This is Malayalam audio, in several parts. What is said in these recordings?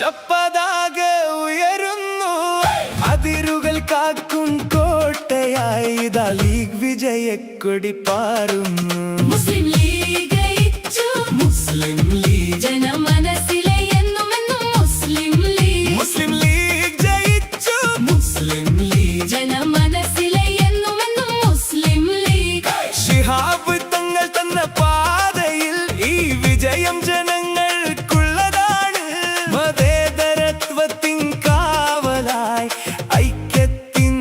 പച്ചപ്പതാക ഉയരുന്നു, അതിരുകൾ കാക്കും കോട്ടയായി ഇതാ ലീഗ് വിജയക്കൊടി പാറുന്നു. മുസ്ലിം ലീഗ് ജയിച്ചു, മുസ്ലിം ലീഗ് ജനമനസ്സിലെ എന്നുമെന്നും മുസ്ലിം ലീഗ്. മുസ്ലിം ലീഗ് ജയിച്ചു, മുസ്ലിം ലീഗ് ജനമനസ്സിലെ എന്നുമെന്നും മുസ്ലിം ലീഗ്. ശിഹാബ് തങ്ങൾ തന്ന പാതയിൽ ഈ വിജയം ജനങ്ങൾക്കുള്ളതാണ്. മതേതരത്വത്തിൻ കാവലായി, ഐക്യത്തിൻ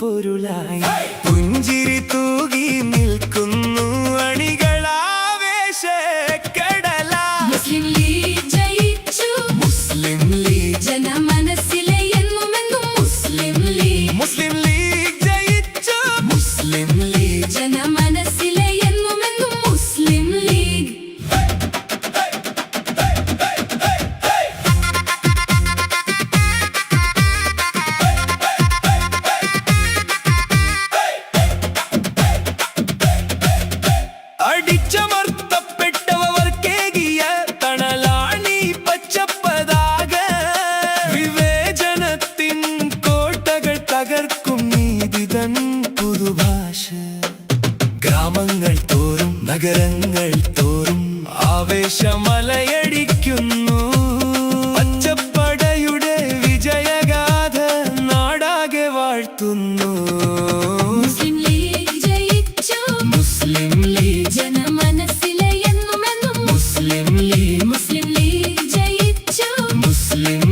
പൊരുളായി പുഞ്ചിരി തൂകി നിൽക്കുന്നു അണികളാവേശക്കടലാ. മുസ്ലിം ലീഗ് ജയിച്ചു, മുസ്ലിം ലീഗ് ജനമനസ്സിലെ എന്നുമെന്നും മുസ്ലിം ലീഗ്. മുസ്ലിം ലീഗ് ജയിച്ചു, മുസ്ലിം ലീഗ് ജനമനസ്സിലെ എന്നുമെന്നും മുസ്ലിം ലീഗ്. അടിച്ചമർത്തപ്പെട്ടവർക്കേകിയ തണലാണി പച്ചപ്പതാക. വിവേചനത്തിൻ കോട്ടകൾ തകർക്കും നീതിതൻ പുതുഭാഷ. ഗ്രാമങ്ങൾ തോറും നഗരങ്ങൾ തോറും ആവേശമലയടിക്കുന്നു. പച്ചപ്പടയുടെ വിജയഗാഥ നാടാകെ വാഴ്ത്തുന്നു. മുസ്ലിം ലീഗ് ജയിച്ചു, മുസ്ലിം ലീഗ് ജനമനസ്സിലെ എന്നുമെന്നും മുസ്ലിം ലീഗ് മുസ്ലിം ലീഗ് ജയിച്ചു, മുസ്ലിം